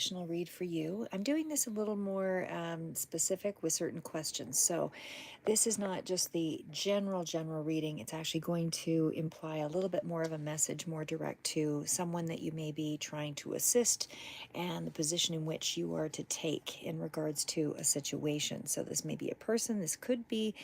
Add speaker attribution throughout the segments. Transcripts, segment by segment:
Speaker 1: Read for you. I'm doing this a little more specific with certain questions. So this is not just the general reading. It's actually going to imply a little bit more of a message, more direct to someone that you may be trying to assist and the position in which you are to take in regards to a situation. So this may be a person, this could be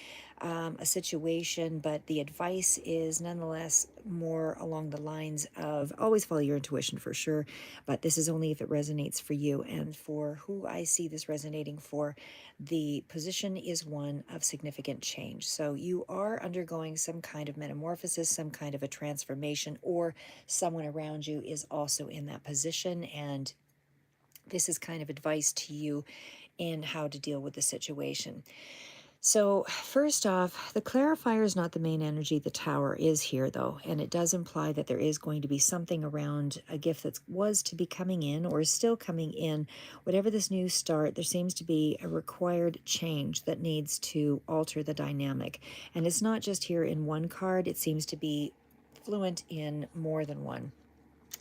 Speaker 1: a situation, but the advice is nonetheless more along the lines of always follow your intuition for sure, but this is only if it resonates for you. And for who I see this resonating for, the position is one of significant change. So you are undergoing some kind of metamorphosis, some kind of a transformation, or someone around you is also in that position. And this is kind of advice to you in how to deal with the situation. So, first off, the clarifier is not the main energy. The tower is here, though, and it does imply that there is going to be something around a gift that was to be coming in or is still coming in. Whatever this new start, there seems to be a required change that needs to alter the dynamic. And it's not just here in one card, it seems to be fluent in more than one.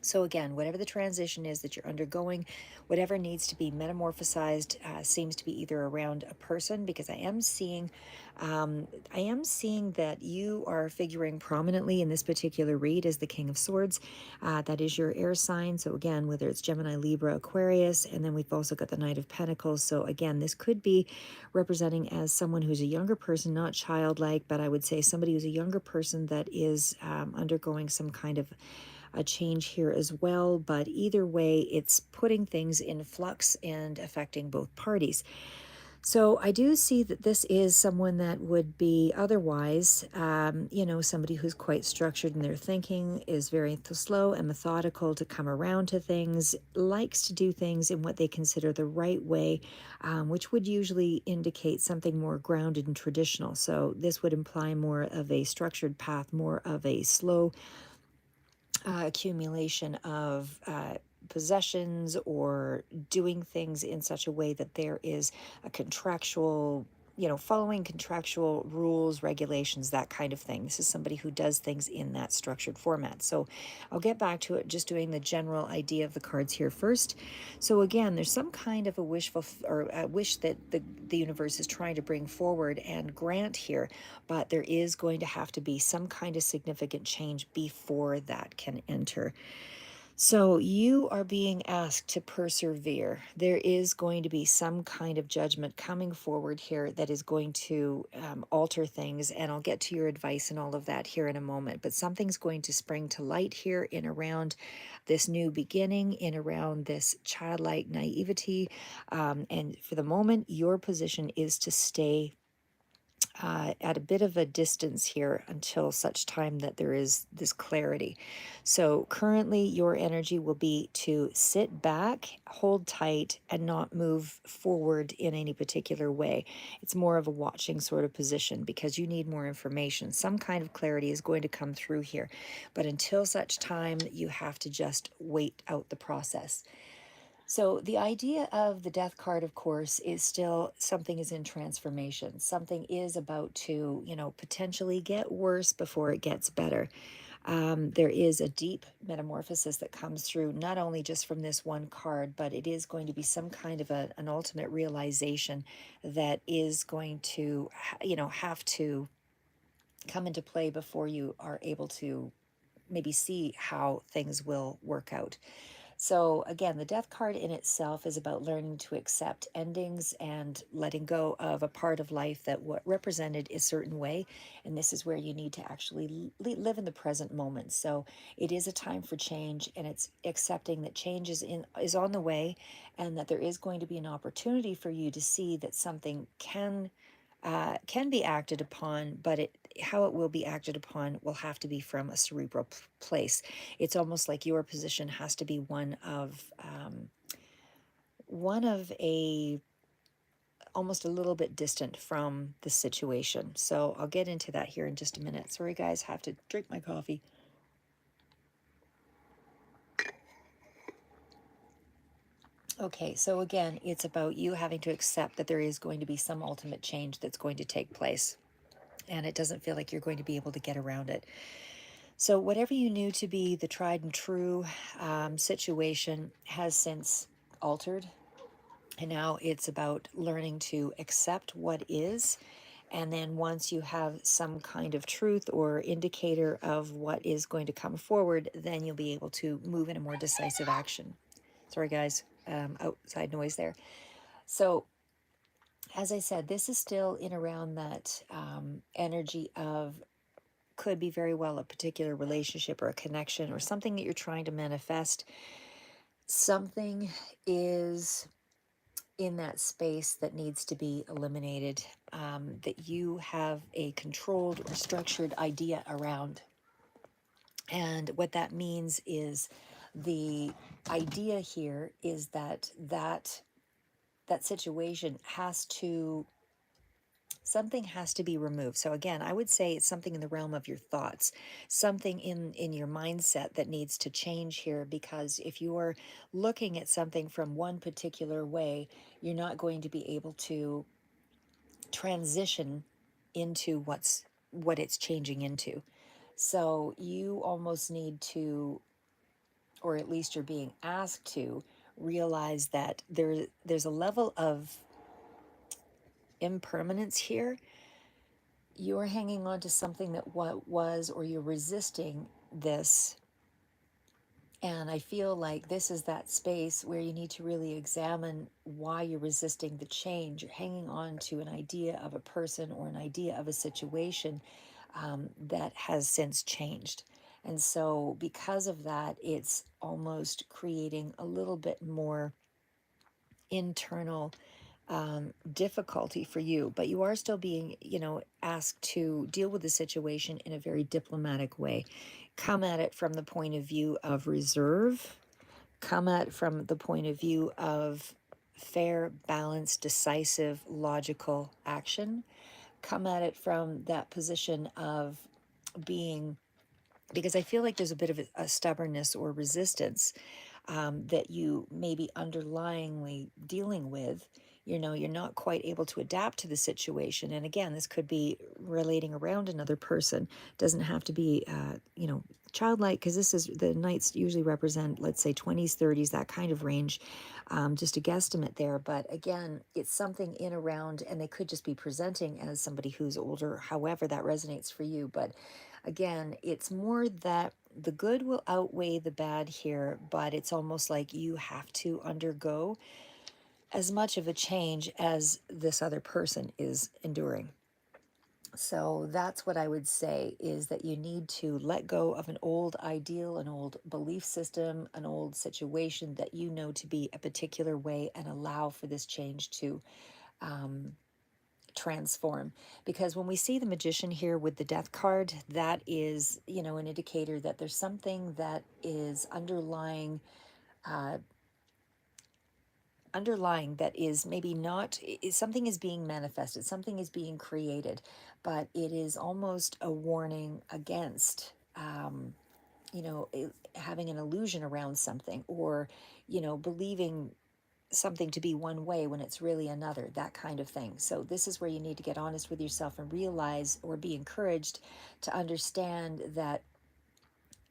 Speaker 1: So again, whatever the transition is that you're undergoing, whatever needs to be metamorphosized, seems to be either around a person, because I am seeing that you are figuring prominently in this particular read as the King of Swords. That is your air sign. So again, whether it's Gemini, Libra, Aquarius, and then we've also got the Knight of Pentacles. So again, this could be representing as someone who's a younger person, not childlike, but I would say somebody who's a younger person that is undergoing some kind of a change here as well. But either way, it's putting things in flux and affecting both parties. So I do see that this is someone that would be otherwise, somebody who's quite structured in their thinking, is very slow and methodical to come around to things, likes to do things in what they consider the right way, which would usually indicate something more grounded and traditional. So this would imply more of a structured path, more of a slow accumulation of possessions, or doing things in such a way that there is a contractual, following contractual rules, regulations, that kind of thing. This is somebody who does things in that structured format. So I'll get back to it, just doing the general idea of the cards here first. So again, there's some kind of a or a wish that the universe is trying to bring forward and grant here, but there is going to have to be some kind of significant change before that can enter. So you are being asked to persevere. There is going to be some kind of judgment coming forward here that is going to alter things, and I'll get to your advice and all of that here in a moment. But something's going to spring to light here in around this new beginning, in around this childlike naivety. And for the moment, your position is to stay at a bit of a distance here until such time that there is this clarity. So currently your energy will be to sit back, hold tight, and not move forward in any particular way. It's more of a watching sort of position because you need more information. Some kind of clarity is going to come through here, but until such time, you have to just wait out the process. So the idea of the death card, of course, is still something is in transformation. Something is about to, potentially get worse before it gets better. There is a deep metamorphosis that comes through, not only just from this one card, but it is going to be some kind of an ultimate realization that is going to, have to come into play before you are able to maybe see how things will work out. So again, the death card in itself is about learning to accept endings and letting go of a part of life that what represented a certain way. And this is where you need to actually live in the present moment. So it is a time for change, and it's accepting that change is on the way, and that there is going to be an opportunity for you to see that something can be acted upon, but how it will be acted upon will have to be from a cerebral place. It's almost like your position has to be one of a almost a little bit distant from the situation. So I'll get into that here in just a minute. Sorry, guys, have to drink my coffee. Okay, so again, it's about you having to accept that there is going to be some ultimate change that's going to take place, and it doesn't feel like you're going to be able to get around it. So whatever you knew to be the tried and true situation has since altered. And now it's about learning to accept what is. And then once you have some kind of truth or indicator of what is going to come forward, then you'll be able to move in a more decisive action. Sorry, guys, outside noise there. So, as I said, this is still in around that energy of, could be very well a particular relationship or a connection or something that you're trying to manifest. Something is in that space that needs to be eliminated, that you have a controlled or structured idea around. And what that means is, the idea here is that situation has to, something has to be removed. So again, I would say it's something in the realm of your thoughts, something in your mindset that needs to change here, because if you're looking at something from one particular way, you're not going to be able to transition into what it's changing into. So you almost need to, or at least you're being asked to, realize that there's a level of impermanence here. You're hanging on to something that what was, or you're resisting this. And I feel like this is that space where you need to really examine why you're resisting the change. You're hanging on to an idea of a person or an idea of a situation that has since changed. And so, because of that, it's almost creating a little bit more internal difficulty for you, but you are still being, asked to deal with the situation in a very diplomatic way. Come at it from the point of view of reserve, come at it from the point of view of fair, balanced, decisive, logical action. Come at it from that position of being, because I feel like there's a bit of a stubbornness or resistance that you may be underlyingly dealing with. You're not quite able to adapt to the situation. And again, this could be relating around another person. Doesn't have to be, childlike, because this is, the knights usually represent, let's say, 20s, 30s, that kind of range. Just a guesstimate there. But again, it's something in around, and they could just be presenting as somebody who's older, however that resonates for you. But again, it's more that the good will outweigh the bad here, but it's almost like you have to undergo as much of a change as this other person is enduring. So that's what I would say, is that you need to let go of an old ideal, an old belief system, an old situation that you know to be a particular way, and allow for this change to transform. Because when we see the Magician here with the Death card, that is, an indicator that there's something that is underlying, that is maybe not, something is being manifested, something is being created, but it is almost a warning against, having an illusion around something, or believing something to be one way when it's really another, that kind of thing. So this is where you need to get honest with yourself and realize, or be encouraged to understand that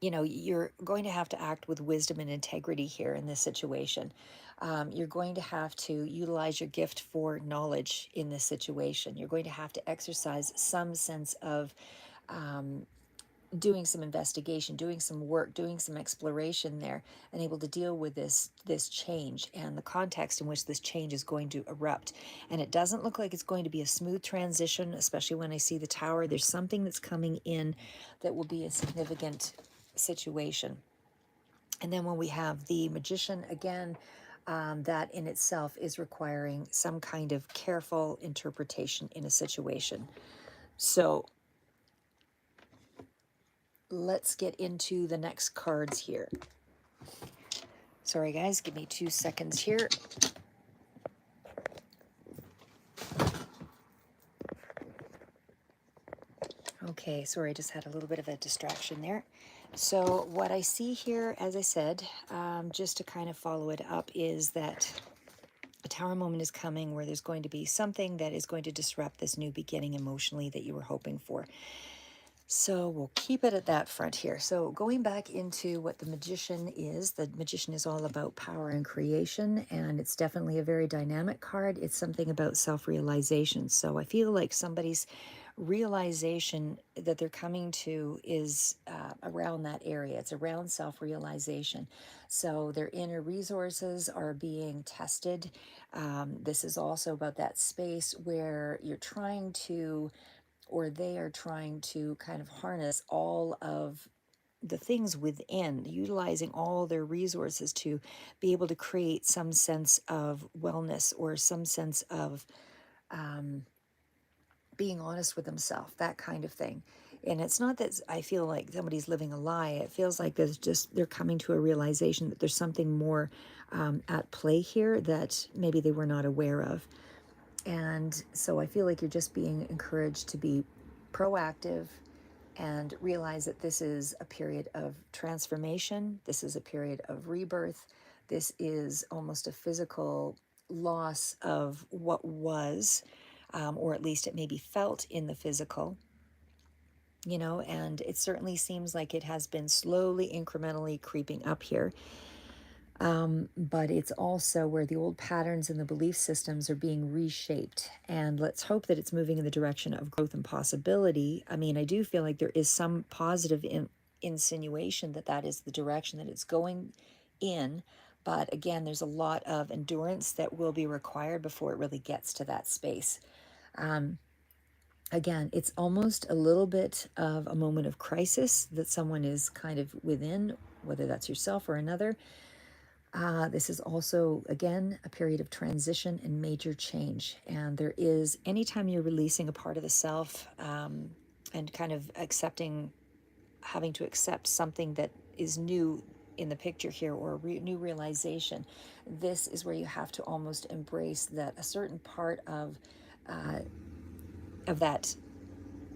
Speaker 1: you're going to have to act with wisdom and integrity here in this situation. You're going to have to utilize your gift for knowledge in this situation. You're going to have to exercise some sense of doing some investigation, doing some work, doing some exploration there, and able to deal with this change and the context in which this change is going to erupt. And it doesn't look like it's going to be a smooth transition, especially when I see the Tower. There's something that's coming in that will be a significant situation. And then when we have the Magician again, that in itself is requiring some kind of careful interpretation in a situation. So let's get into the next cards here. Sorry, guys, give me 2 seconds here. Okay, sorry, I just had a little bit of a distraction there. So what I see here, as I said, just to kind of follow it up, is that a Tower moment is coming where there's going to be something that is going to disrupt this new beginning emotionally that you were hoping for. So we'll keep it at that front here. So going back into what the magician is all about power and creation, and it's definitely a very dynamic card. It's something about self-realization. So I feel like somebody's realization that they're coming to is around that area. It's around self-realization. So their inner resources are being tested. This is also about that space where you're trying to, or they are trying to kind of harness all of the things within, utilizing all their resources to be able to create some sense of wellness or some sense of being honest with themselves, that kind of thing. And it's not that I feel like somebody's living a lie. It feels like there's just, they're coming to a realization that there's something more at play here that maybe they were not aware of. And so I feel like you're just being encouraged to be proactive and realize that this is a period of transformation. This is a period of rebirth. This is almost a physical loss of what was, or at least it may be felt in the physical, and it certainly seems like it has been slowly, incrementally creeping up here. But it's also where the old patterns and the belief systems are being reshaped. And let's hope that it's moving in the direction of growth and possibility. I mean, I do feel like there is some positive insinuation that that is the direction that it's going in. But again, there's a lot of endurance that will be required before it really gets to that space. Again, it's almost a little bit of a moment of crisis that someone is kind of within, whether that's yourself or another. This is also, again, a period of transition and major change. And there is, anytime you're releasing a part of the self and kind of accepting, having to accept something that is new in the picture here, or a new realization, this is where you have to almost embrace that a certain part of that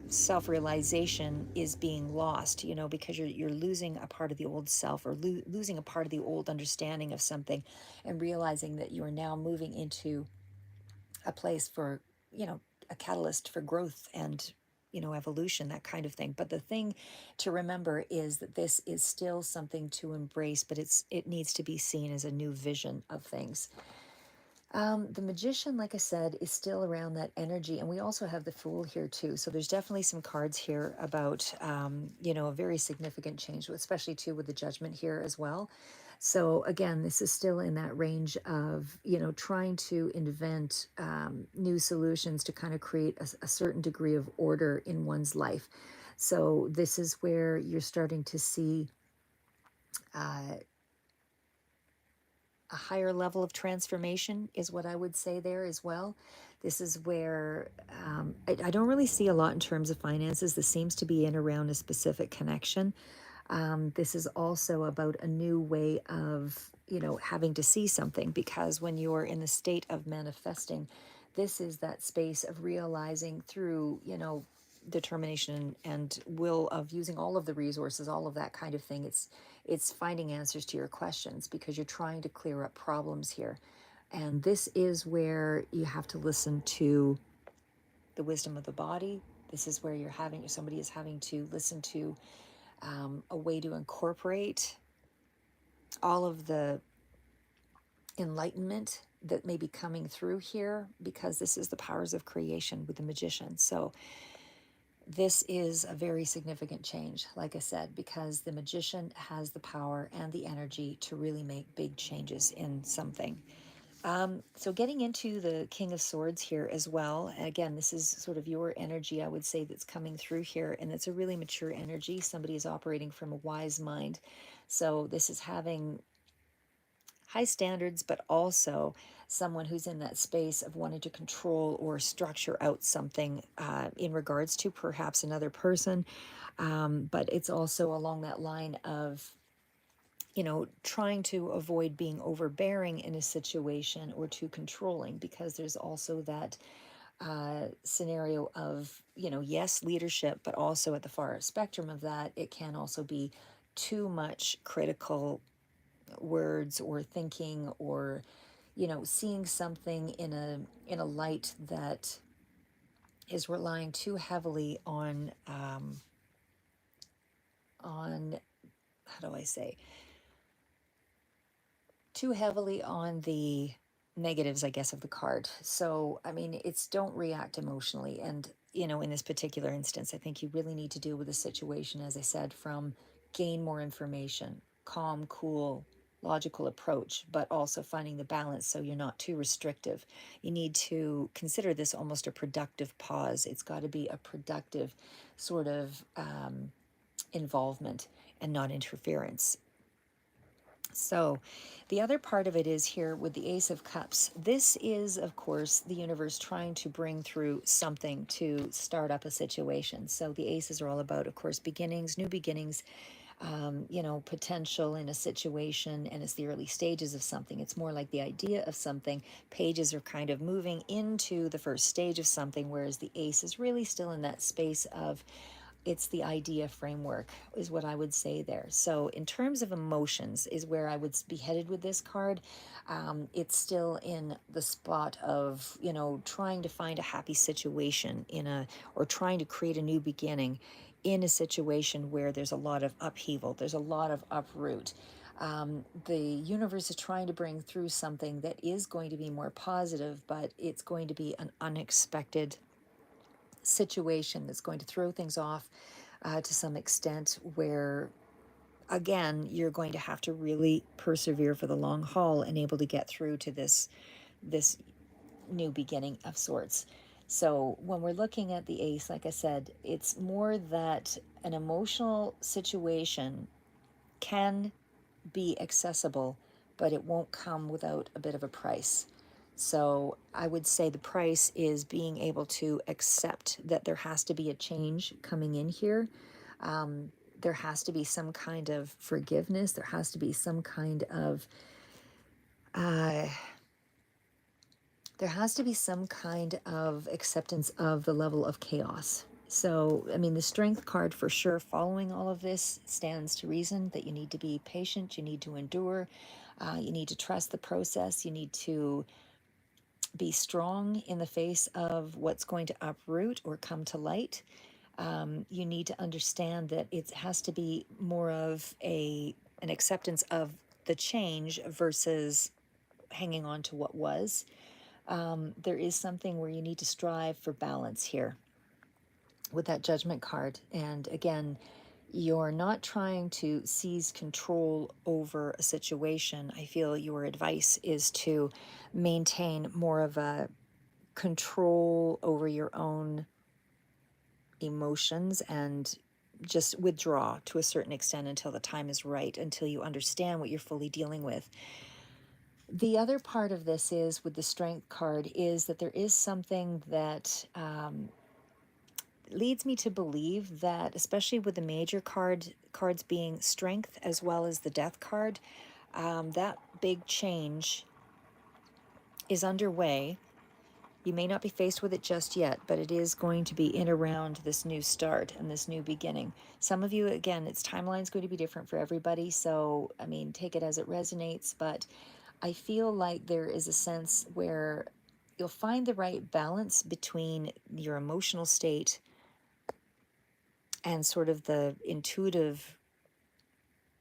Speaker 1: self-realization is being lost, because you're losing a part of the old self, or losing a part of the old understanding of something, and realizing that you are now moving into a place for, a catalyst for growth and, evolution, that kind of thing. But the thing to remember is that this is still something to embrace, but it needs to be seen as a new vision of things. The magician, like I said, is still around that energy. And we also have the fool here too. So there's definitely some cards here about, a very significant change, especially too with the judgment here as well. So again, this is still in that range of, trying to invent new solutions to kind of create a certain degree of order in one's life. So this is where you're starting to see a higher level of transformation, is what I would say there as well. This is where I don't really see a lot in terms of finances. This seems to be in around a specific connection. This is also about a new way of, having to see something, because when you're in the state of manifesting, this is that space of realizing through, determination and will of using all of the resources, all of that kind of thing. It's finding answers to your questions, because you're trying to clear up problems here. And this is where you have to listen to the wisdom of the body. This is where somebody is having to listen to a way to incorporate all of the enlightenment that may be coming through here, because this is the powers of creation with the magician. So this is a very significant change, like I said, because the magician has the power and the energy to really make big changes in something. So getting into the King of Swords here as well. Again, this is sort of your energy, I would say, that's coming through here. And it's a really mature energy. Somebody is operating from a wise mind. So this is having high standards, but also someone who's in that space of wanting to control or structure out something in regards to perhaps another person. But it's also along that line of, trying to avoid being overbearing in a situation or too controlling, because there's also that scenario of, yes, leadership, but also at the far spectrum of that, it can also be too much critical words or thinking, or seeing something in a light that is relying too heavily on on, how do I say, too heavily on the negatives, I guess, of the card. So, I mean, it's don't react emotionally. And, in this particular instance, I think you really need to deal with the situation, as I said, from gain more information, calm, cool, logical approach, but also finding the balance so you're not too restrictive. You need to consider this almost a productive pause. It's got to be a productive sort of involvement and not interference. So, the other part of it is here with the Ace of Cups. This is, of course, the universe trying to bring through something to start up a situation. So, the aces are all about, of course, beginnings, new beginnings, potential in a situation, and it's the early stages of something. It's more like the idea of something. Pages are kind of moving into the first stage of something, whereas the ace is really still in that space of it's the idea framework is what I would say there. So in terms of emotions is where I would be headed with this card. It's still in the spot of trying to find a happy situation or trying to create a new beginning in a situation where there's a lot of upheaval, there's a lot of uproot. The universe is trying to bring through something that is going to be more positive, but it's going to be an unexpected situation that's going to throw things off to some extent, where again you're going to have to really persevere for the long haul and able to get through to this new beginning of sorts. So when we're looking at the ace, like I said, it's more that an emotional situation can be accessible, but it won't come without a bit of a price. So I would say the price is being able to accept that there has to be a change coming in here. There has to be some kind of forgiveness. There has to be some kind of there has to be some kind of acceptance of the level of chaos. So, I mean, the strength card for sure, following all of this, stands to reason that you need to be patient, you need to endure, you need to trust the process, you need to be strong in the face of what's going to uproot or come to light. You need to understand that it has to be more of an acceptance of the change versus hanging on to what was. There is something where you need to strive for balance here with that judgment card. And again, you're not trying to seize control over a situation. I feel your advice is to maintain more of a control over your own emotions and just withdraw to a certain extent until the time is right, until you understand what you're fully dealing with. The other part of this is with the strength card is that there is something that leads me to believe that, especially with the major cards being strength as well as the death card, that big change is underway. You may not be faced with it just yet, but it is going to be in around this new start and this new beginning. Some of you, again, its timeline is going to be different for everybody. So, I mean, take it as it resonates. But I feel like there is a sense where you'll find the right balance between your emotional state and sort of the intuitive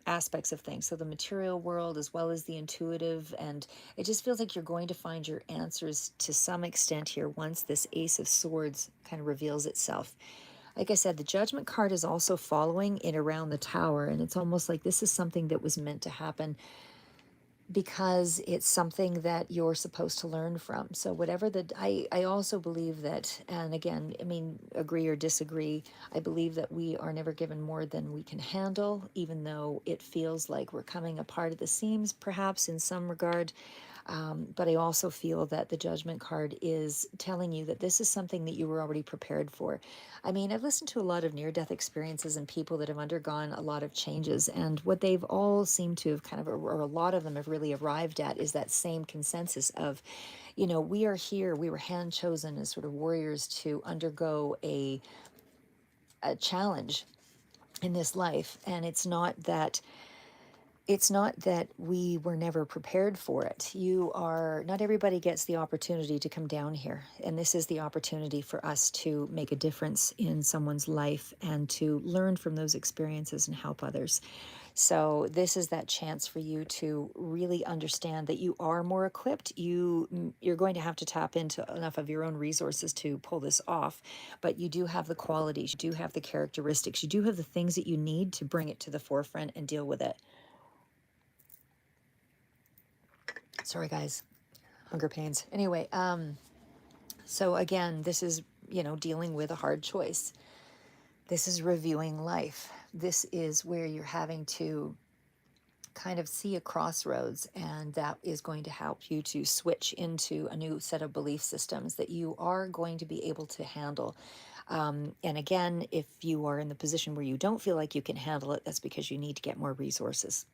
Speaker 1: aspects of things. So the material world as well as the intuitive. And it just feels like you're going to find your answers to some extent here once this Ace of Swords kind of reveals itself. Like I said, the Judgment card is also following in around the Tower. And it's almost like this is something that was meant to happen because it's something that you're supposed to learn from. So whatever I also believe that, and again, I mean, agree or disagree, I believe that we are never given more than we can handle, even though it feels like we're coming apart at the seams, perhaps in some regard. But I also feel that the Judgment card is telling you that this is something that you were already prepared for. I mean, I've listened to a lot of near-death experiences and people that have undergone a lot of changes, and what they've all seemed to have kind of, or a lot of them have really arrived at, is that same consensus of, we are here, we were hand chosen as sort of warriors to undergo a challenge in this life, and it's not that it's not that we were never prepared for it. Not everybody gets the opportunity to come down here. And this is the opportunity for us to make a difference in someone's life and to learn from those experiences and help others. So this is that chance for you to really understand that you are more equipped. You're going to have to tap into enough of your own resources to pull this off, but you do have the qualities, you do have the characteristics, you do have the things that you need to bring it to the forefront and deal with it. Sorry, guys, hunger pains. Anyway, so again, this is, dealing with a hard choice. This is reviewing life. This is where you're having to kind of see a crossroads, and that is going to help you to switch into a new set of belief systems that you are going to be able to handle. And again, if you are in the position where you don't feel like you can handle it, that's because you need to get more resources.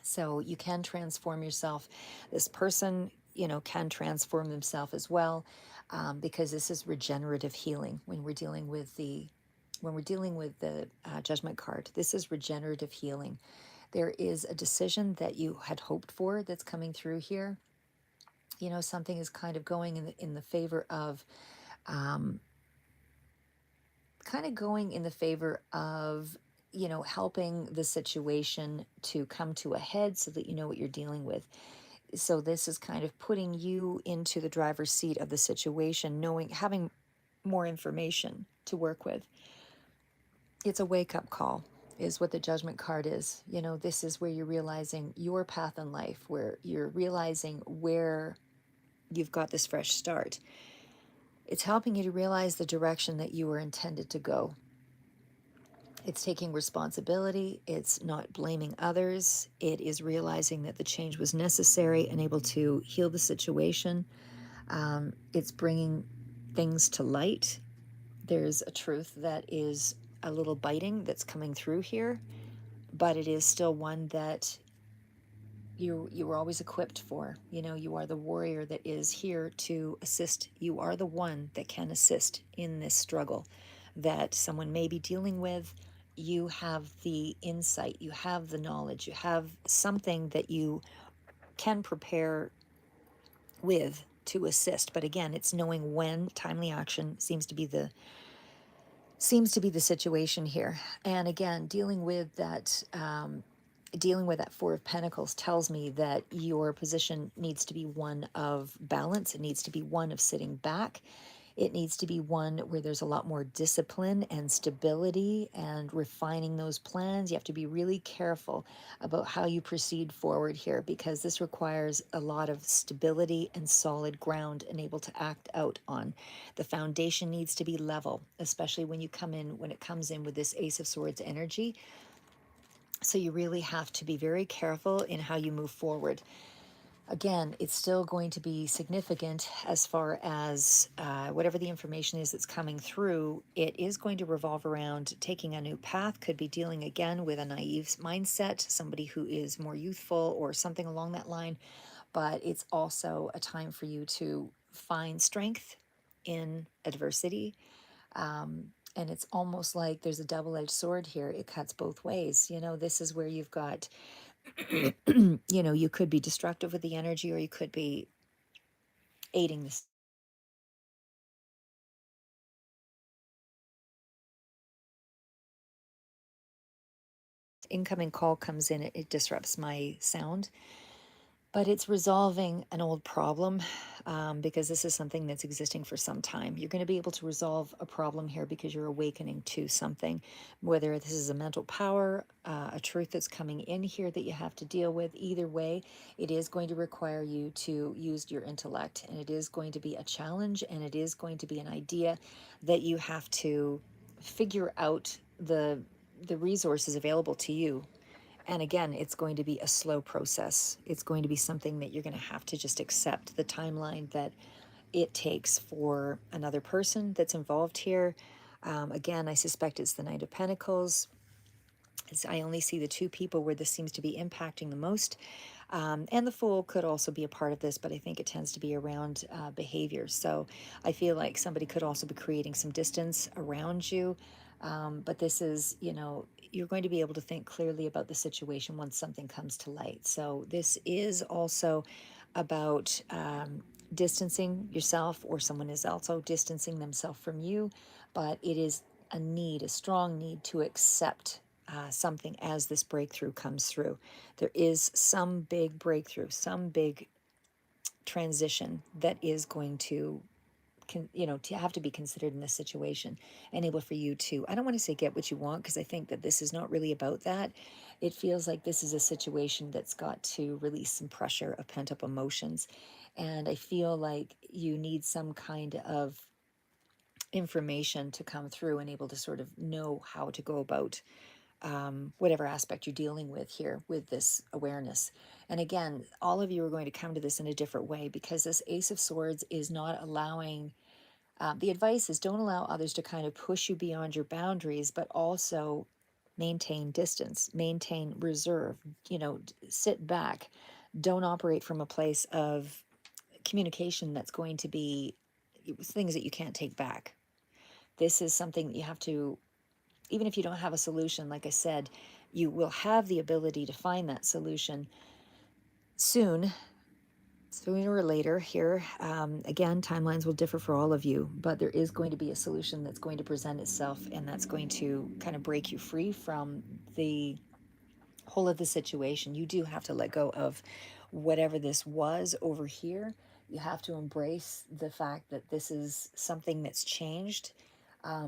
Speaker 1: So you can transform yourself. This person, can transform themselves as well, because this is regenerative healing. When we're dealing with the judgment card, this is regenerative healing. There is a decision that you had hoped for that's coming through here. Something is kind of going in the favor of, helping the situation to come to a head so that you know what you're dealing with. So this is kind of putting you into the driver's seat of the situation, having more information to work with. It's a wake-up call, is what the judgment card is. This is where you're realizing your path in life, where you're realizing where you've got this fresh start. It's helping you to realize the direction that you were intended to go. It's taking responsibility. It's not blaming others. It is realizing that the change was necessary and able to heal the situation. It's bringing things to light. There's a truth that is a little biting that's coming through here, but it is still one that you were always equipped for. You are the warrior that is here to assist. You are the one that can assist in this struggle that someone may be dealing with. You have the insight, you have the knowledge, you have something that you can prepare with to assist. But again, it's knowing when. Timely action seems to be the situation here. And again, dealing with that Four of Pentacles tells me that your position needs to be one of balance. It needs to be one of sitting back. It needs to be one where there's a lot more discipline and stability and refining those plans. You have to be really careful about how you proceed forward here, because this requires a lot of stability and solid ground and able to act out on. The foundation needs to be level, especially when it comes in with this Ace of Swords energy. So you really have to be very careful in how you move forward. Again, it's still going to be significant as far as whatever the information is that's coming through. It is going to revolve around taking a new path, could be dealing again with a naive mindset, somebody who is more youthful or something along that line. But it's also a time for you to find strength in adversity. And it's almost like there's a double-edged sword here. It cuts both ways. This is where you've got, you could be destructive with the energy, or you could be aiding this. Incoming call comes in, it disrupts my sound. But it's resolving an old problem, because this is something that's existing for some time. You're going to be able to resolve a problem here because you're awakening to something, whether this is a mental power, a truth that's coming in here that you have to deal with. Either way, it is going to require you to use your intellect, and it is going to be a challenge, and it is going to be an idea that you have to figure out the resources available to you. And again, it's going to be a slow process. It's going to be something that you're going to have to just accept the timeline that it takes for another person that's involved here. Again, I suspect it's the Knight of Pentacles. I only see the two people where this seems to be impacting the most. And the Fool could also be a part of this, but I think it tends to be around behavior. So I feel like somebody could also be creating some distance around you. But this is, you're going to be able to think clearly about the situation once something comes to light. So this is also about distancing yourself, or someone is also distancing themselves from you, but it is a need, a strong need to accept something as this breakthrough comes through. There is some big breakthrough, some big transition that is going to to have to be considered in this situation, and able for you to, I don't want to say get what you want, because I think that this is not really about that. It feels like this is a situation that's got to release some pressure of pent up emotions. And I feel like you need some kind of information to come through and able to sort of know how to go about whatever aspect you're dealing with here with this awareness. And again, all of you are going to come to this in a different way, because this Ace of Swords is not allowing, the advice is don't allow others to kind of push you beyond your boundaries, but also maintain distance, maintain reserve, sit back. Don't operate from a place of communication that's going to be things that you can't take back. This is something that you have to, even if you don't have a solution, like I said, you will have the ability to find that solution soon, sooner or later here. Again, timelines will differ for all of you, but there is going to be a solution that's going to present itself, and that's going to kind of break you free from the whole of the situation. You do have to let go of whatever this was over here. You have to embrace the fact that this is something that's changed.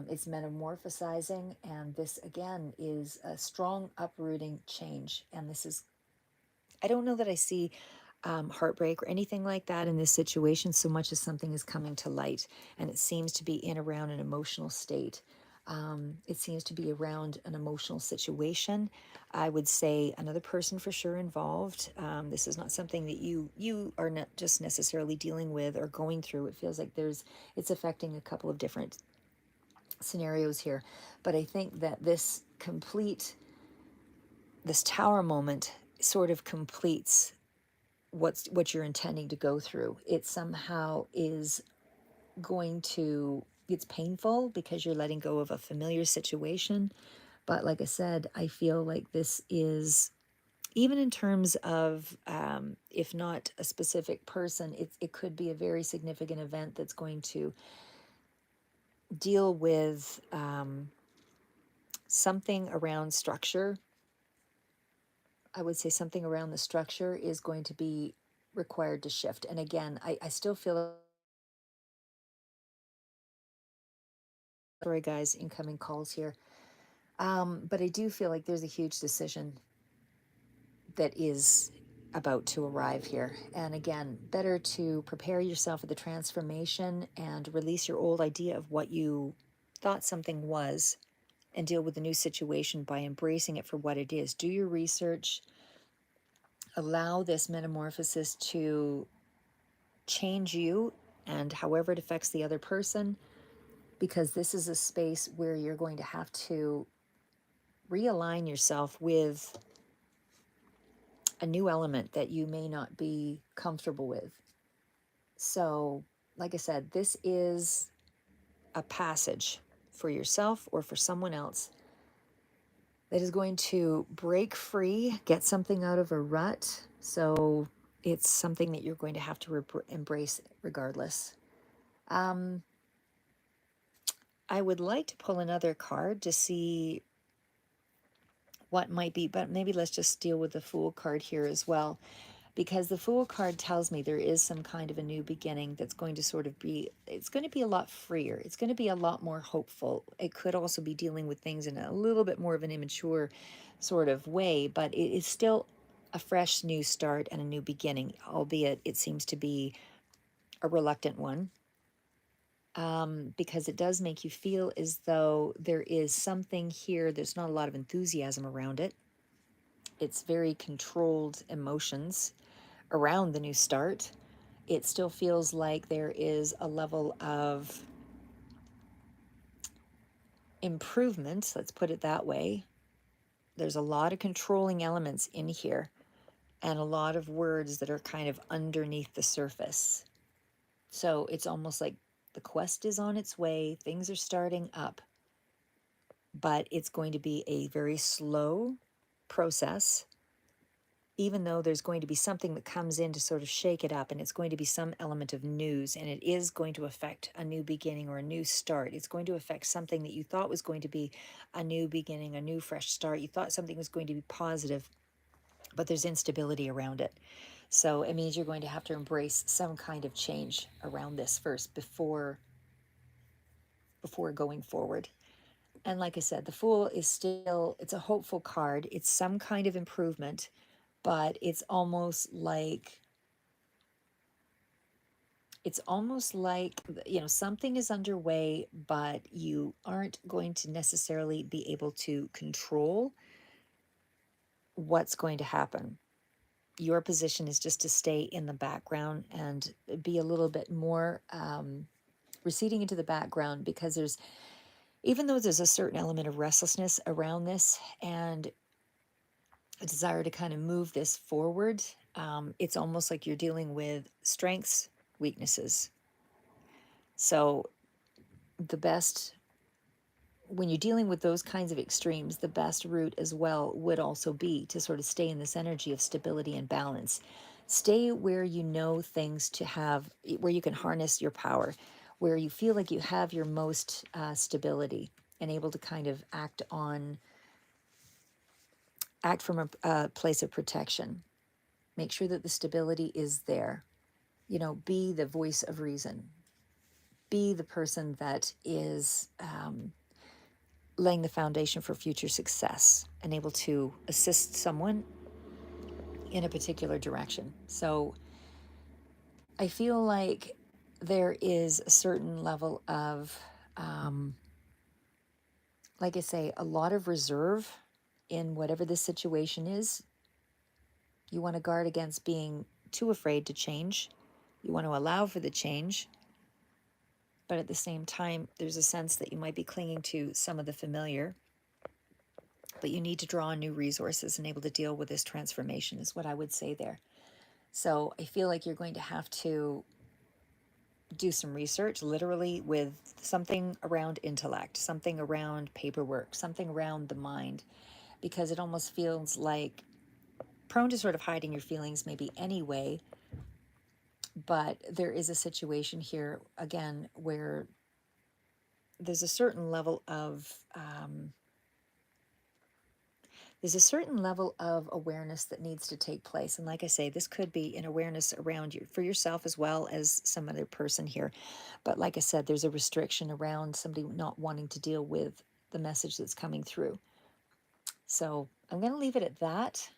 Speaker 1: It's metamorphosizing, and this again is a strong uprooting change. And this is, I don't know that I see heartbreak or anything like that in this situation, so much as something is coming to light, and it seems to be in around an emotional state. It seems to be around an emotional situation. I would say another person for sure involved. This is not something that you are not just necessarily dealing with or going through. It feels like it's affecting a couple of different scenarios here. But I think that this tower moment sort of completes what you're intending to go through. It somehow is going to, it's painful because you're letting go of a familiar situation. But like I said, I feel like this is, even in terms of, if not a specific person, it could be a very significant event that's going to deal with something around structure. I would say something around the structure is going to be required to shift. And again, I still feel, sorry guys, incoming calls here. But I do feel like there's a huge decision that is about to arrive here. And again, better to prepare yourself for the transformation and release your old idea of what you thought something was, and deal with the new situation by embracing it for what it is. Do your research, allow this metamorphosis to change you and however it affects the other person, because this is a space where you're going to have to realign yourself with a new element that you may not be comfortable with. So, like I said, this is a passage for yourself or for someone else that is going to break free, get something out of a rut. So, it's something that you're going to have to embrace regardless. Um, I would like to pull another card to see what might be, but maybe let's just deal with the Fool card here as well, because the Fool card tells me there is some kind of a new beginning that's going to sort of be, it's going to be a lot freer. It's going to be a lot more hopeful. It could also be dealing with things in a little bit more of an immature sort of way, but it is still a fresh new start and a new beginning, albeit it seems to be a reluctant one. Because it does make you feel as though there is something here, there's not a lot of enthusiasm around it. It's very controlled emotions around the new start. It still feels like there is a level of improvement, let's put it that way. There's a lot of controlling elements in here, and a lot of words that are kind of underneath the surface. So it's almost like the quest is on its way, things are starting up. but it's going to be a very slow process, even though there's going to be something that comes in to sort of shake it up, and it's going to be some element of news, and it is going to affect a new beginning or a new start. It's going to affect something that you thought was going to be a new beginning, a new fresh start. You thought something was going to be positive, but there's instability around it. So it means you're going to have to embrace some kind of change around this first before going forward. And like I said, the Fool is still, it's a hopeful card. It's some kind of improvement, but it's almost like something is underway, but you aren't going to necessarily be able to control what's going to happen. Your position is just to stay in the background and be a little bit more receding into the background, because even though there's a certain element of restlessness around this and a desire to kind of move this forward, it's almost like you're dealing with strengths, weaknesses. So the best, when you're dealing with those kinds of extremes, the best route as well would also be to sort of stay in this energy of stability and balance. Stay where you know things to have, where you can harness your power, where you feel like you have your most stability and able to kind of act from a place of protection. Make sure that the stability is there. Be the voice of reason. Be the person that is laying the foundation for future success and able to assist someone in a particular direction. So I feel like there is a certain level of, like I say, a lot of reserve in whatever the situation is. You want to guard against being too afraid to change. You want to allow for the change. But at the same time, there's a sense that you might be clinging to some of the familiar, but you need to draw on new resources and able to deal with this transformation, is what I would say there. So I feel like you're going to have to do some research, literally, with something around intellect, something around paperwork, something around the mind, because it almost feels like prone to sort of hiding your feelings maybe anyway. But there is a situation here, again, where there's a certain level of awareness that needs to take place. And like I say, this could be an awareness around you for yourself as well as some other person here. But like I said, there's a restriction around somebody not wanting to deal with the message that's coming through. So I'm going to leave it at that.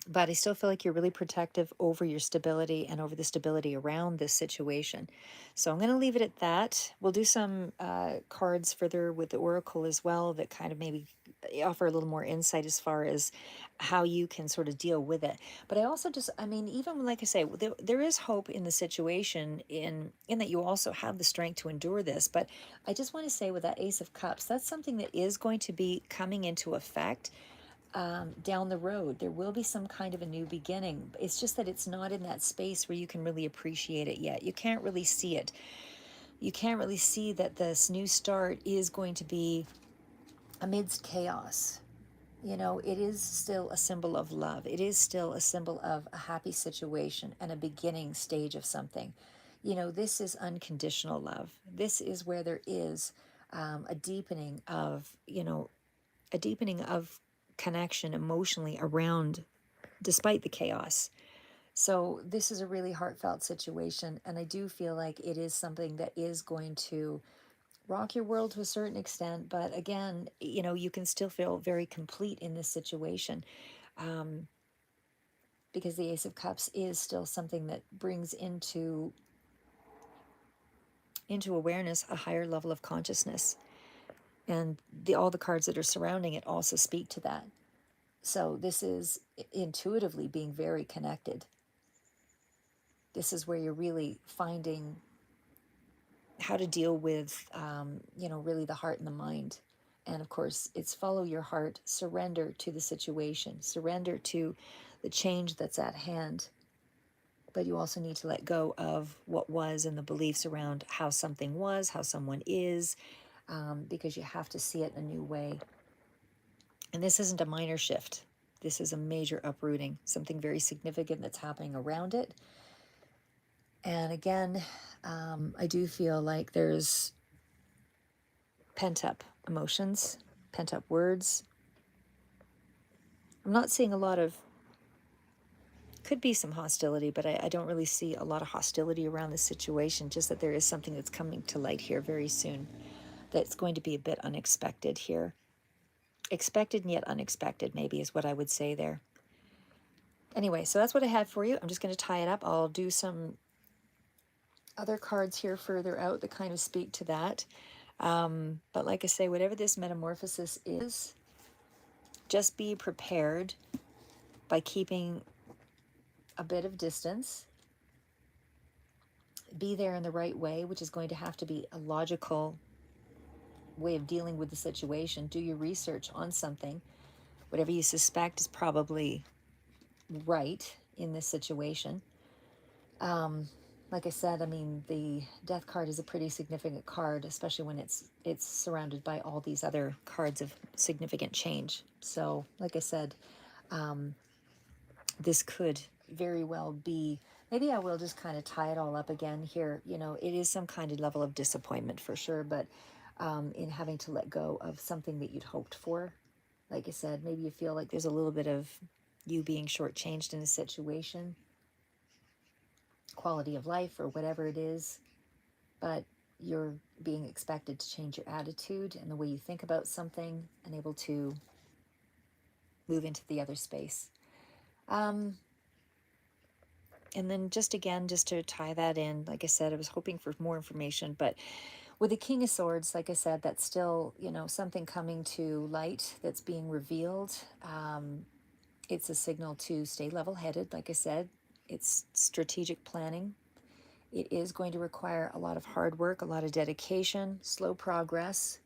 Speaker 1: But I still feel like you're really protective over your stability and over the stability around this situation. So I'm going to leave it at that. We'll do some cards further with the Oracle as well that kind of maybe offer a little more insight as far as how you can sort of deal with it. But I also even like I say, there is hope in the situation in that you also have the strength to endure this. But I just want to say, with that Ace of Cups, that's something that is going to be coming into effect down the road. There will be some kind of a new beginning. It's just that it's not in that space where you can really appreciate it yet. You can't really see it. You can't really see that this new start is going to be amidst chaos. It is still a symbol of love. It is still a symbol of a happy situation and a beginning stage of something. This is unconditional love. This is where there is a deepening of, connection emotionally around, despite the chaos. So this is a really heartfelt situation, and I do feel like it is something that is going to rock your world to a certain extent. But again, you can still feel very complete in this situation, because the Ace of Cups is still something that brings into awareness a higher level of consciousness, and all the cards that are surrounding it also speak to that. So this is intuitively being very connected. This is where you're really finding how to deal with, really the heart and the mind. And of course, it's follow your heart, surrender to the situation, surrender to the change that's at hand. But you also need to let go of what was and the beliefs around how something was, how someone is, because you have to see it in a new way. And this isn't a minor shift. This is a major uprooting, something very significant that's happening around it. And again, I do feel like there's pent up emotions, pent up words. I'm not seeing a lot of, could be some hostility, but I don't really see a lot of hostility around this situation, just that there is something that's coming to light here very soon that's going to be a bit unexpected here. Expected and yet unexpected, maybe, is what I would say there. Anyway, so that's what I had for you. I'm just going to tie it up. I'll do some other cards here further out that kind of speak to that. But like I say, whatever this metamorphosis is, just be prepared by keeping a bit of distance. Be there in the right way, which is going to have to be a logical way of dealing with the situation. Do your research on something. Whatever you suspect is probably right in this situation. Like I said, I mean, the death card is a pretty significant card, especially when it's surrounded by all these other cards of significant change. So, like I said, this could very well be, maybe I will just kind of tie it all up again here. You know, it is some kind of level of disappointment for sure, but in having to let go of something that you'd hoped for. Like I said, maybe you feel like there's a little bit of you being shortchanged in a situation, quality of life or whatever it is, but you're being expected to change your attitude and the way you think about something and able to move into the other space. And then just again, just to tie that in, like I said, I was hoping for more information, but with the King of Swords, like I said, that's still, you know, something coming to light that's being revealed. It's a signal to stay level-headed. Like I said, it's strategic planning. It is going to require a lot of hard work, a lot of dedication, slow progress.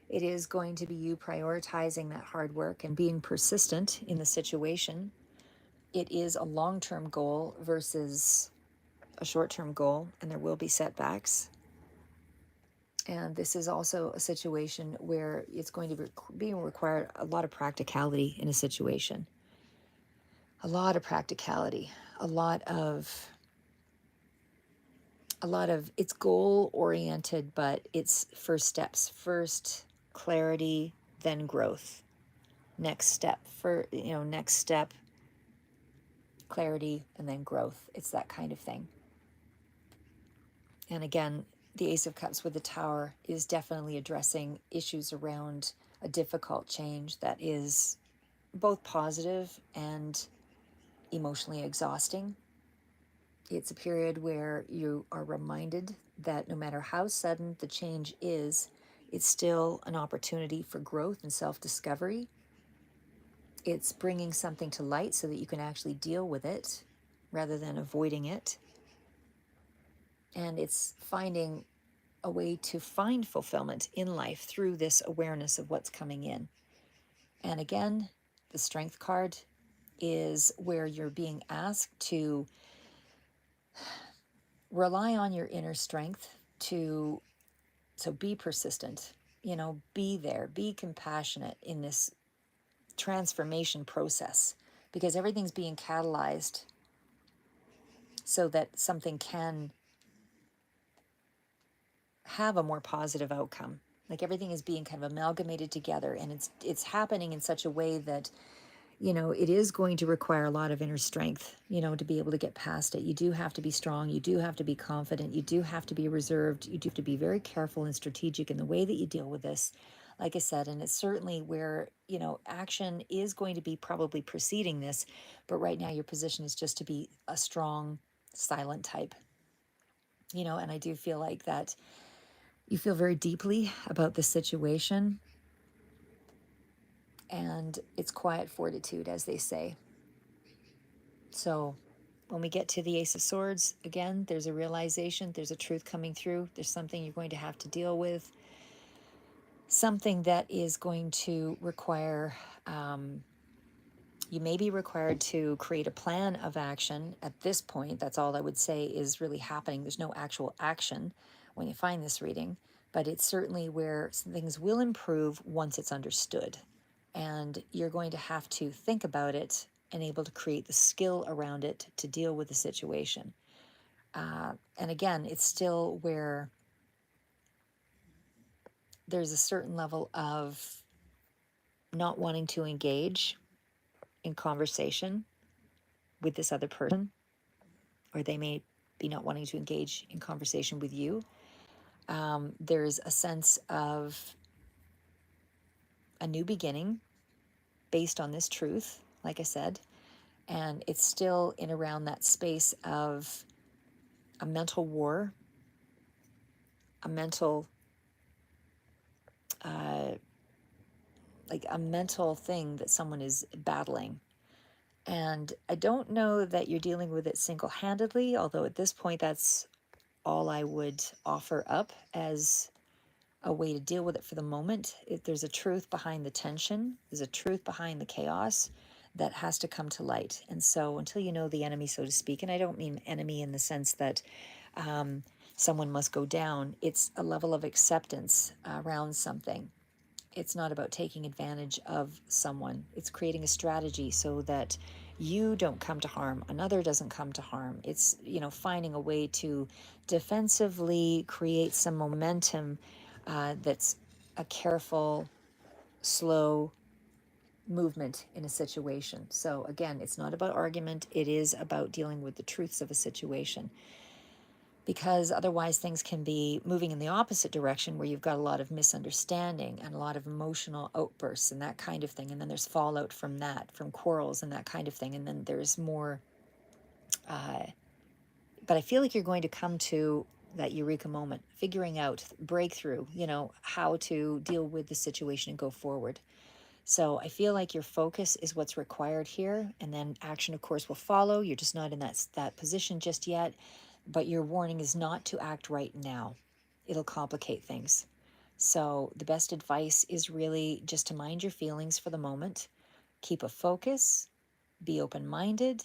Speaker 1: It is going to be you prioritizing that hard work and being persistent in the situation. It is a long-term goal versus a short-term goal, and there will be setbacks. And this is also a situation where it's going to be required a lot of practicality in a situation. A lot of practicality, a lot of it's goal oriented, but it's first steps. First clarity, then growth. Next step, next step, clarity, and then growth. It's that kind of thing. And again, the Ace of Cups with the Tower is definitely addressing issues around a difficult change that is both positive and emotionally exhausting. It's a period where you are reminded that no matter how sudden the change is, it's still an opportunity for growth and self-discovery. It's bringing something to light so that you can actually deal with it rather than avoiding it. And it's finding a way to find fulfillment in life through this awareness of what's coming in. And again, the Strength card is where you're being asked to rely on your inner strength to be persistent, be there, be compassionate in this transformation process, because everything's being catalyzed so that something can have a more positive outcome. Like everything is being kind of amalgamated together, and it's happening in such a way that it is going to require a lot of inner strength, to be able to get past it. You do have to be strong. You do have to be confident. You do have to be reserved. You do have to be very careful and strategic in the way that you deal with this. Like I said, and it's certainly where, action is going to be probably preceding this. But right now your position is just to be a strong, silent type, and I do feel like that you feel very deeply about the situation. And it's quiet fortitude, as they say. So when we get to the Ace of Swords, again, there's a realization, there's a truth coming through, there's something you're going to have to deal with, something that is going to require, you may be required to create a plan of action at this point. That's all I would say is really happening. There's no actual action when you find this reading, but it's certainly where some things will improve once it's understood. And you're going to have to think about it and able to create the skill around it to deal with the situation. And again, it's still where there's a certain level of not wanting to engage in conversation with this other person, or they may be not wanting to engage in conversation with you. There's a sense of a new beginning based on this truth, like I said, and it's still in around that space of a mental war, a mental, like a mental thing that someone is battling. And I don't know that you're dealing with it single-handedly, although at this point that's all I would offer up as a way to deal with it for the moment. There's a truth behind the tension, there's a truth behind the chaos that has to come to light. And so until you know the enemy, so to speak, and I don't mean enemy in the sense that someone must go down, it's a level of acceptance around something. It's not about taking advantage of someone. It's creating a strategy so that you don't come to harm, another doesn't come to harm. It's, finding a way to defensively create some momentum that's a careful, slow movement in a situation. So again, it's not about argument. It is about dealing with the truths of a situation, because otherwise things can be moving in the opposite direction where you've got a lot of misunderstanding and a lot of emotional outbursts and that kind of thing. And then there's fallout from that, from quarrels and that kind of thing. And then there's more, but I feel like you're going to come to that eureka moment, figuring out, breakthrough, how to deal with the situation and go forward. So I feel like your focus is what's required here, and then action, of course, will follow. You're just not in that position just yet, but your warning is not to act right now. It'll complicate things. So the best advice is really just to mind your feelings for the moment, keep a focus, be open-minded,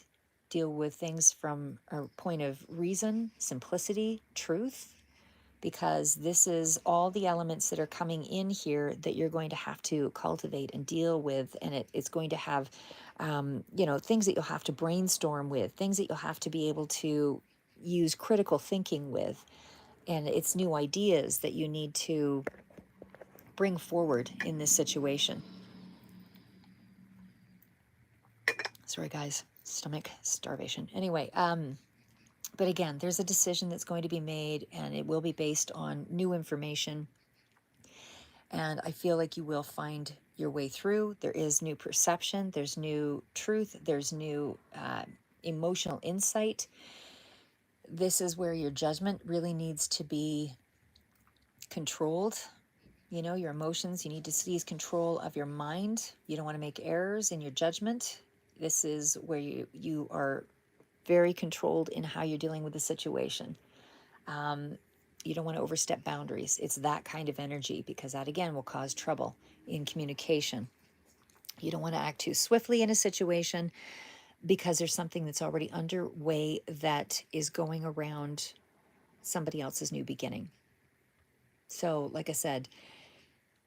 Speaker 1: deal with things from a point of reason, simplicity, truth, because this is all the elements that are coming in here that you're going to have to cultivate and deal with. And it's going to have, things that you'll have to brainstorm with, things that you'll have to be able to use critical thinking with. And it's new ideas that you need to bring forward in this situation. Sorry, guys, stomach starvation. Anyway, but again, there's a decision that's going to be made, and it will be based on new information. And I feel like you will find your way through. There is new perception, there's new truth, there's new emotional insight. This is where your judgment really needs to be controlled. Your emotions, you need to seize control of your mind. You don't want to make errors in your judgment. This is where you are very controlled in how you're dealing with the situation. You don't want to overstep boundaries. It's that kind of energy, because that again will cause trouble in communication. You don't want to act too swiftly in a situation, because there's something that's already underway that is going around somebody else's new beginning. So, like I said,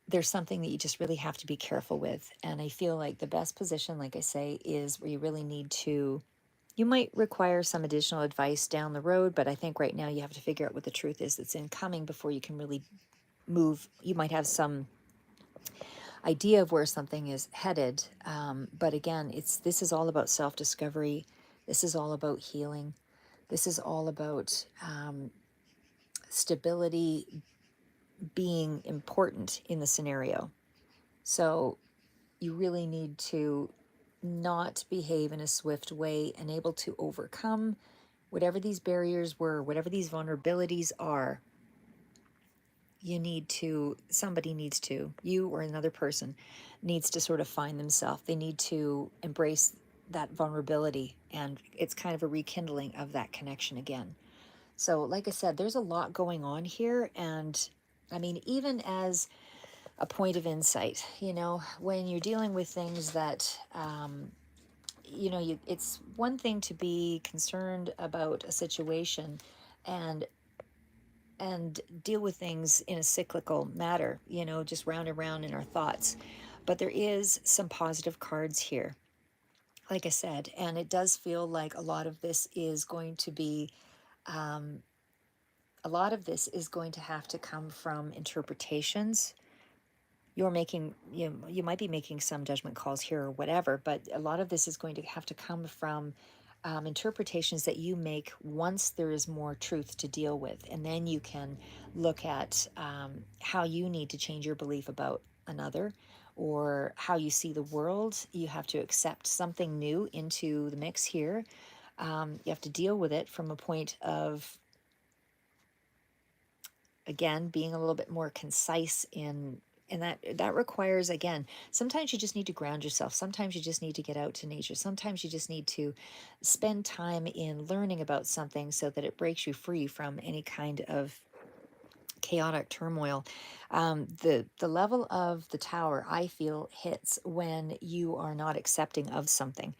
Speaker 1: there's something that you just really have to be careful with. And I feel like the best position, like I say, is where you really need to, you might require some additional advice down the road, but I think right now you have to figure out what the truth is that's incoming before you can really move. You might have some idea of where something is headed, but again, this is all about self-discovery. This is all about healing. This is all about stability being important in the scenario. So you really need to not behave in a swift way and able to overcome whatever these barriers were, whatever these vulnerabilities are. Somebody needs to, you or another person needs to sort of find themselves. They need to embrace that vulnerability, and it's kind of a rekindling of that connection again. So like I said, there's a lot going on here. And I mean, even as a point of insight, when you're dealing with things that, it's one thing to be concerned about a situation and and deal with things in a cyclical matter, just round and round in our thoughts. But there is some positive cards here, like I said, and it does feel like a lot of this is going to have to come from interpretations. You might be making some judgment calls here or whatever, but a lot of this is going to have to come from interpretations that you make once there is more truth to deal with, and then you can look at how you need to change your belief about another, or how you see the world. You have to accept something new into the mix here. You have to deal with it from a point of, again, being a little bit more concise in, and that requires, again, sometimes you just need to ground yourself. Sometimes you just need to get out to nature. Sometimes you just need to spend time in learning about something so that it breaks you free from any kind of chaotic turmoil. The level of the tower, I feel, hits when you are not accepting of something,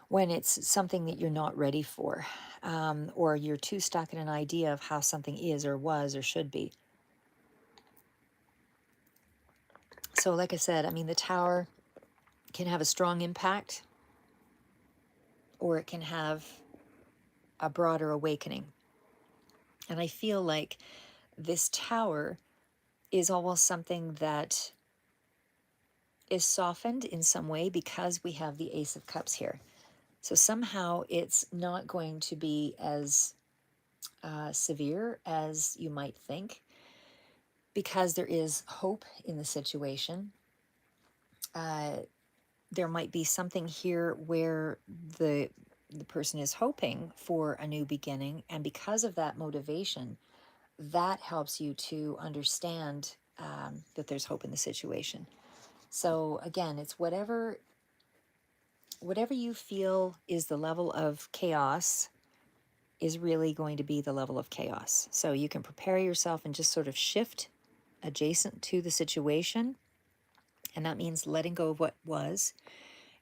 Speaker 1: when it's something that you're not ready for, or you're too stuck in an idea of how something is or was or should be. So, like I said, I mean, the tower can have a strong impact, or it can have a broader awakening. And I feel like this tower is almost something that is softened in some way because we have the Ace of Cups here. So somehow it's not going to be as severe as you might think, because there is hope in the situation. There might be something here where the person is hoping for a new beginning, and because of that motivation, that helps you to understand that there's hope in the situation. So again, it's whatever you feel is the level of chaos is really going to be the level of chaos. So you can prepare yourself and just sort of shift adjacent to the situation, and that means letting go of what was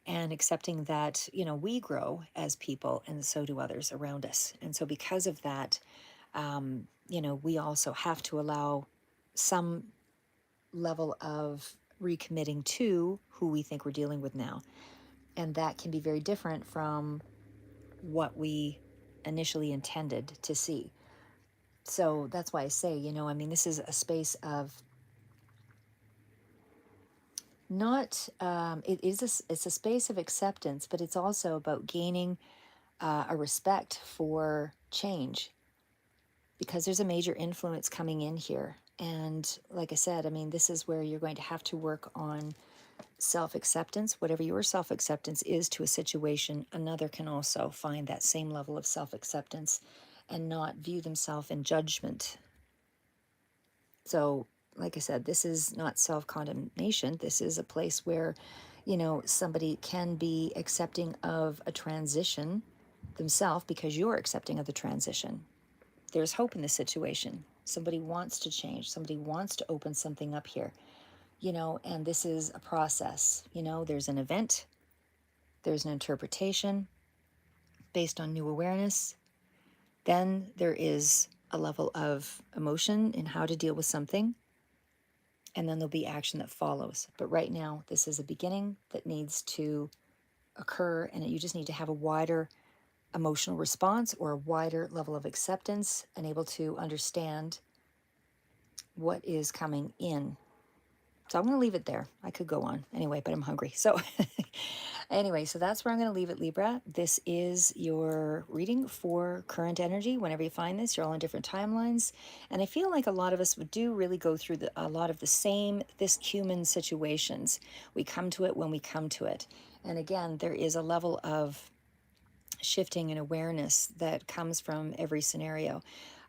Speaker 1: and accepting that, we grow as people, and so do others around us. And so because of that, we also have to allow some level of recommitting to who we think we're dealing with now. And that can be very different from what we initially intended to see. So that's why I say, this is a space of not, it's a space of acceptance, but it's also about gaining a respect for change, because there's a major influence coming in here. And like I said, this is where you're going to have to work on self-acceptance. Whatever your self-acceptance is to a situation, another can also find that same level of self-acceptance and not view themselves in judgment. So, like I said, this is not self-condemnation. This is a place where, somebody can be accepting of a transition themselves because you're accepting of the transition. There's hope in this situation. Somebody wants to change. Somebody wants to open something up here, and this is a process. There's an event, there's an interpretation based on new awareness. Then there is a level of emotion in how to deal with something. And then there'll be action that follows. But right now, this is a beginning that needs to occur, and you just need to have a wider emotional response or a wider level of acceptance and able to understand what is coming in. So I'm going to leave it there. I could go on anyway, but I'm hungry. So anyway, so that's where I'm going to leave it, Libra. This is your reading for current energy. Whenever you find this, you're all on different timelines. And I feel like a lot of us do really go through a lot of this human situations. We come to it when we come to it. And again, there is a level of shifting and awareness that comes from every scenario.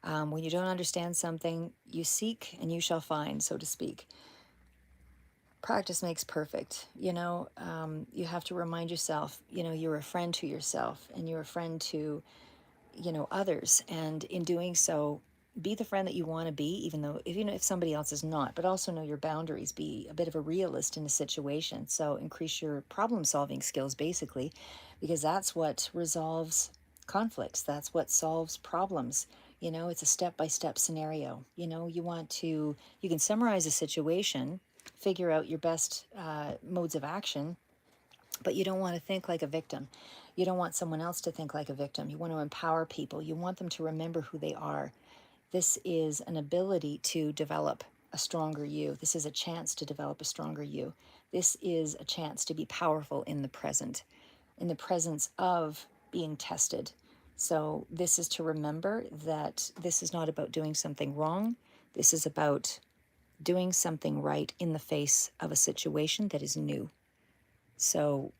Speaker 1: When you don't understand something, you seek and you shall find, so to speak. Practice makes perfect. You have to remind yourself, you're a friend to yourself, and you're a friend to, others. And in doing so, be the friend that you want to be, even if somebody else is not, but also know your boundaries. Be a bit of a realist in a situation. So increase your problem solving skills, basically, because that's what resolves conflicts. That's what solves problems. It's a step-by-step scenario. You can summarize a situation, figure out your best modes of action, but you don't want to think like a victim. You don't want someone else to think like a victim. You want to empower people. You want them to remember who they are. This is an ability to develop a stronger you. This is a chance to develop a stronger you. This is a chance to be powerful in the present, in the presence of being tested. So, this is to remember that this is not about doing something wrong. This is about doing something right in the face of a situation that is new. So,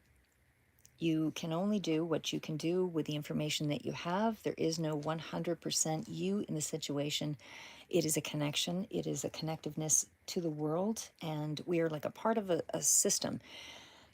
Speaker 1: you can only do what you can do with the information that you have. There is no 100% you in the situation. It is a connection, it is a connectiveness to the world, and we are like a part of a system.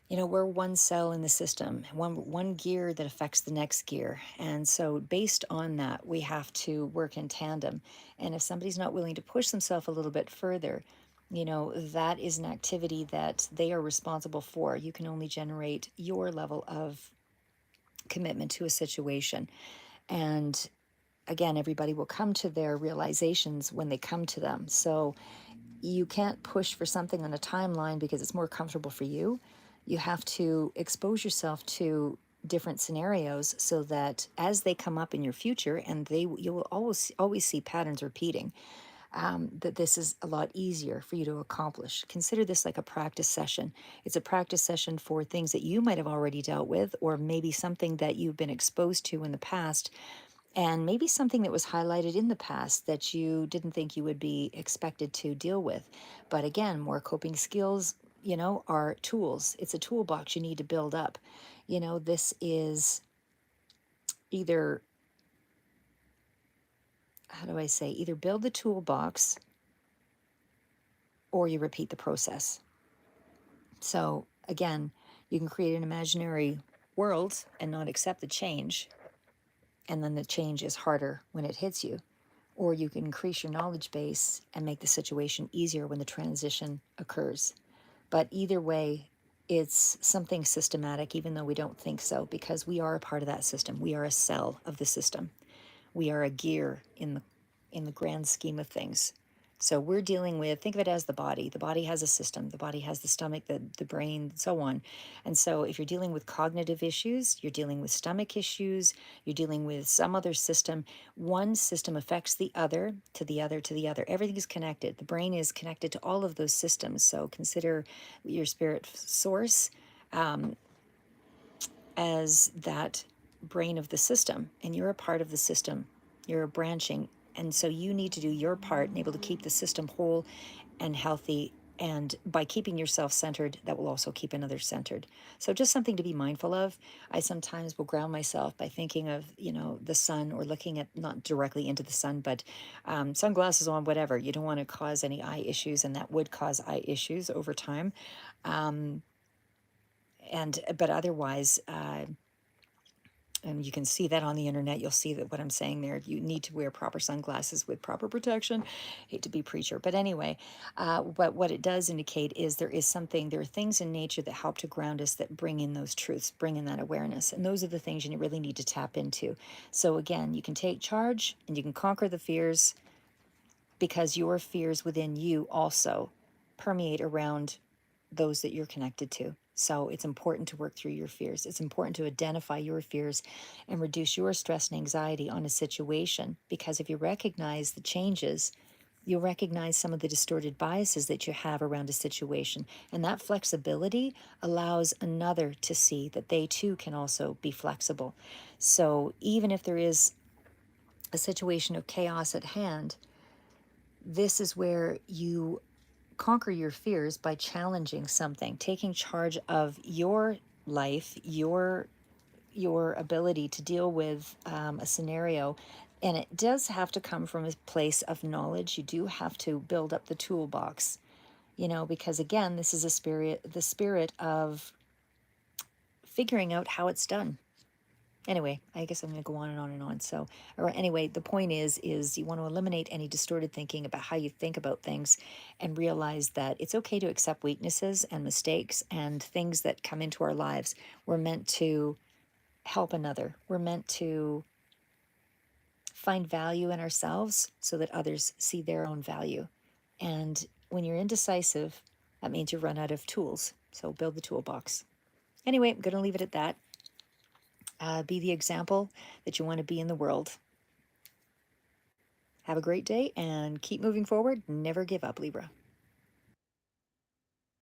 Speaker 1: We're one cell in the system, one gear that affects the next gear. And so, based on that, we have to work in tandem. And if somebody's not willing to push themselves a little bit further, that is an activity that they are responsible for. You can only generate your level of commitment to a situation. And again, everybody will come to their realizations when they come to them. So you can't push for something on a timeline because it's more comfortable for you. You have to expose yourself to different scenarios so that as they come up in your future, and you will always see patterns repeating, that this is a lot easier for you to accomplish. Consider this like a practice session. It's a practice session for things that you might have already dealt with, or maybe something that you've been exposed to in the past, and maybe something that was highlighted in the past that you didn't think you would be expected to deal with. But again, more coping skills, are tools. It's a toolbox you need to build up. This is either, how do I say, either build the toolbox or you repeat the process. So again, you can create an imaginary world and not accept the change, and then the change is harder when it hits you. Or you can increase your knowledge base and make the situation easier when the transition occurs. But either way, it's something systematic, even though we don't think so, because we are a part of that system. We are a cell of the system. We are a gear in the grand scheme of things. So we're dealing with, think of it as the body. The body has a system. The body has the stomach, the brain, so on. And so if you're dealing with cognitive issues, you're dealing with stomach issues, you're dealing with some other system, one system affects the other to the other to the other. Everything is connected. The brain is connected to all of those systems. So consider your spirit source as that brain of the system, and you're a part of the system. You're a branching, and so you need to do your part and able to keep the system whole and healthy. And by keeping yourself centered, that will also keep another centered. So just something to be mindful of. I sometimes will ground myself by thinking of, the sun, or looking at, not directly into the sun, but sunglasses on, whatever. You don't want to cause any eye issues, and that would cause eye issues over time. But otherwise, and you can see that on the internet. You'll see that what I'm saying there. You need to wear proper sunglasses with proper protection. Hate to be preacher, but anyway, but what it does indicate is there are things in nature that help to ground us, that bring in those truths, bring in that awareness, and those are the things you really need to tap into. So again, you can take charge and you can conquer the fears, because your fears within you also permeate around those that you're connected to. So it's important to work through your fears. It's important to identify your fears and reduce your stress and anxiety on a situation, because if you recognize the changes, you'll recognize some of the distorted biases that you have around a situation. And that flexibility allows another to see that they too can also be flexible. So even if there is a situation of chaos at hand, this is where you conquer your fears by challenging something, taking charge of your life, your ability to deal with a scenario. And it does have to come from a place of knowledge. You do have to build up the toolbox, because again, this is the spirit of figuring out how it's done. Anyway, I guess I'm going to go on and on and on. So, or anyway, the point is you want to eliminate any distorted thinking about how you think about things, and realize that it's okay to accept weaknesses and mistakes and things that come into our lives. We're meant to help another. We're meant to find value in ourselves so that others see their own value. And when you're indecisive, that means you run out of tools. So build the toolbox. Anyway, I'm going to leave it at that. Be the example that you want to be in the world. Have a great day and keep moving forward. Never give up, Libra.